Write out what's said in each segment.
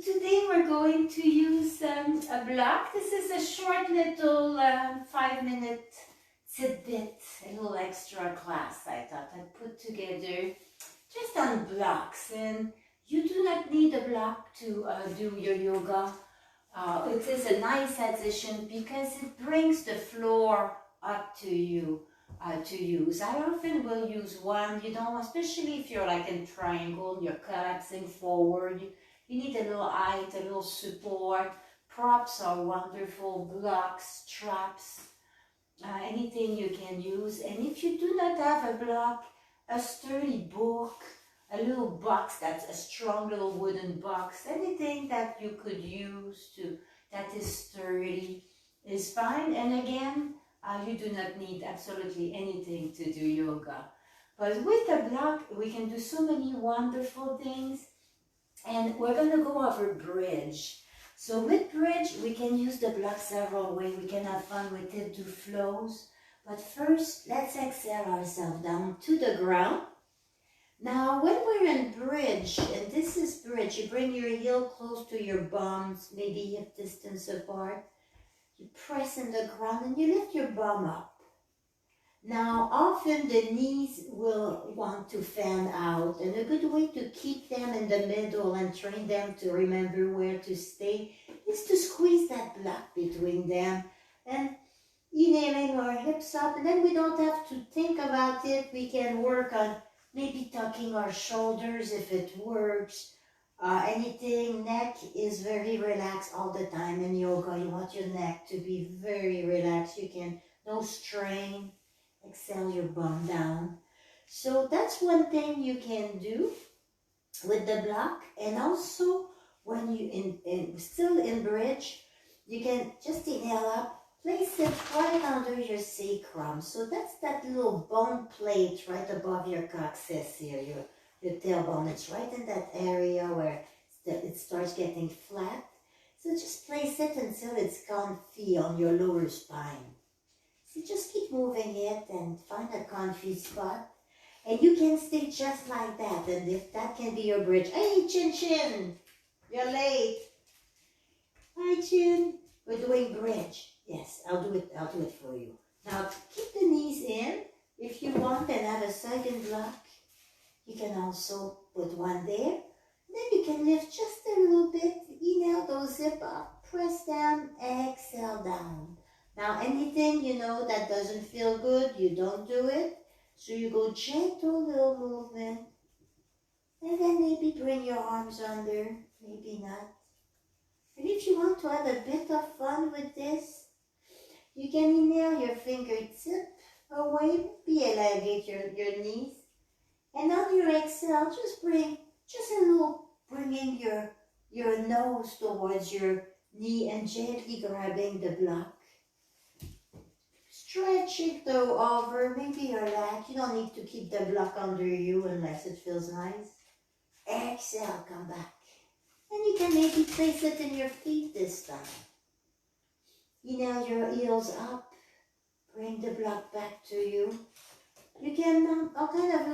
Today we're going to use a block. This is a short little 5-minute tidbit, a little extra class I thought I'd put together just on blocks. And you do not need a block to do your yoga. It is a nice addition because it brings the floor up to you to use. I often will use one, especially if you're like in triangle, you're collapsing forward. You need a little height, a little support. Props are wonderful, blocks, straps, anything you can use. And if you do not have a block, a sturdy book, a little box that's a strong little wooden box, anything that you could use that is sturdy is fine. And again, you do not need absolutely anything to do yoga. But with a block, we can do so many wonderful things. And we're going to go over bridge. So with bridge, we can use the block several ways. We can have fun with it, do flows. But first, let's exhale ourselves down to the ground. Now, when we're in bridge, and this is bridge, you bring your heel close to your bums, maybe hip distance apart. You press in the ground and you lift your bum up. Now, often the knees will want to fan out, and a good way to keep them in the middle and train them to remember where to stay is to squeeze that block between them and nailing our hips up. And then we don't have to think about it. We can work on maybe tucking our shoulders if it works. Anything, neck is very relaxed all the time in yoga. You want your neck to be very relaxed. No strain. Exhale your bum down. So that's one thing you can do with the block. And also when you still in bridge, you can just inhale up, place it right under your sacrum. So that's that little bone plate right above your coccyx here, your tailbone. It's right in that area where it starts getting flat. So just place it until it's comfy on your lower spine. So just keep moving it and find a comfy spot. And you can stay just like that. And if that can be your bridge. Hey, Chin Chin, you're late. Hi, Chin. We're doing bridge. Yes, I'll do it for you. Now, keep the knees in. If you want and have a second block, you can also put one there. Then you can lift just a little bit. Inhale, those zip up. Press down, exhale down. Now, anything, that doesn't feel good, you don't do it. So you go gentle little movement. And then maybe bring your arms under, maybe not. And if you want to have a bit of fun with this, you can inhale your fingertip away, maybe elevate your knees. And on your exhale, just bringing your nose towards your knee and gently grabbing the block. Stretch it though over, maybe your leg. You don't need to keep the block under you unless it feels nice. Exhale, come back. And you can maybe place it in your feet this time. Inhale your heels up. Bring the block back to you. You can all kind of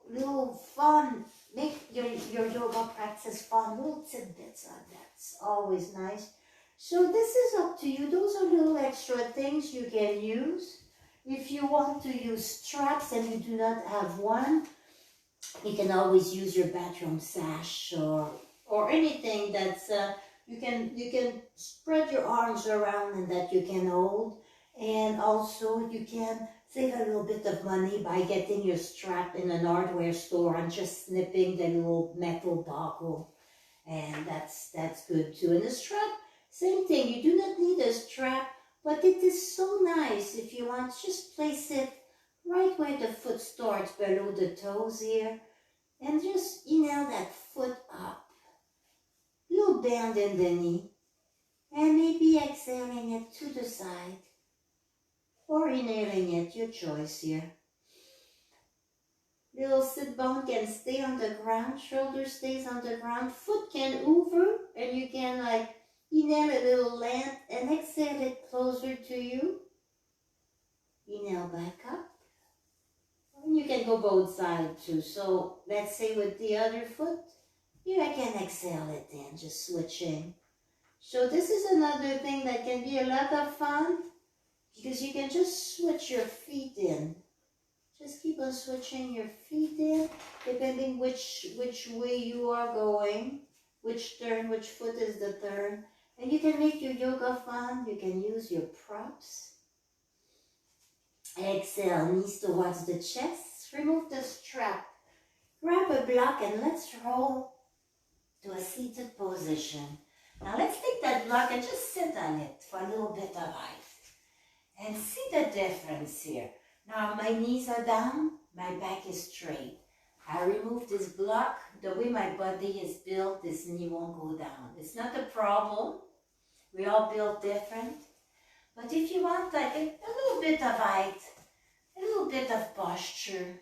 little fun, make your yoga practice fun, little tidbits on that. It's always nice. So this is up to you. Those are little extra things you can use. If you want to use straps and you do not have one, you can always use your bathroom sash or anything that's you can spread your arms around and that you can hold. And also you can save a little bit of money by getting your strap in an hardware store and just snipping the little metal buckle. And that's good too. And the strap, same thing, you do not need a strap, but it is so nice. If you want, just place it right where the foot starts, below the toes here, and just inhale that foot up. Little bend in the knee, and maybe exhaling it to the side, or inhaling it, your choice here. Little sit bone can stay on the ground, shoulder stays on the ground, foot can over, and you can inhale a little length and exhale it closer to you. Inhale back up. And you can go both sides too. So let's say with the other foot, Here I can exhale it in, just switching. So this is another thing that can be a lot of fun because you can just switch your feet in. Just keep on switching your feet in, depending which way you are going, which foot is the turn. And you can make your yoga fun. You can use your props. Exhale, knees towards the chest. Remove the strap. Grab a block and let's roll to a seated position. Now let's take that block and just sit on it for a little bit of height. And see the difference here. Now my knees are down, my back is straight. I remove this block. The way my body is built, this knee won't go down. It's not a problem. We all built different. But if you want like a little bit of height, a little bit of posture,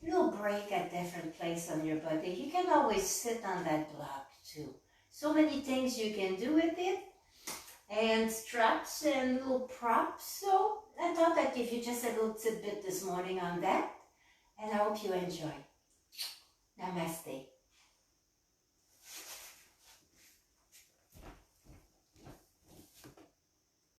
a little break at different place on your body, you can always sit on that block too. So many things you can do with it. And straps and little props. So I thought I'd give you just a little tidbit this morning on that. And I hope you enjoy. Namaste.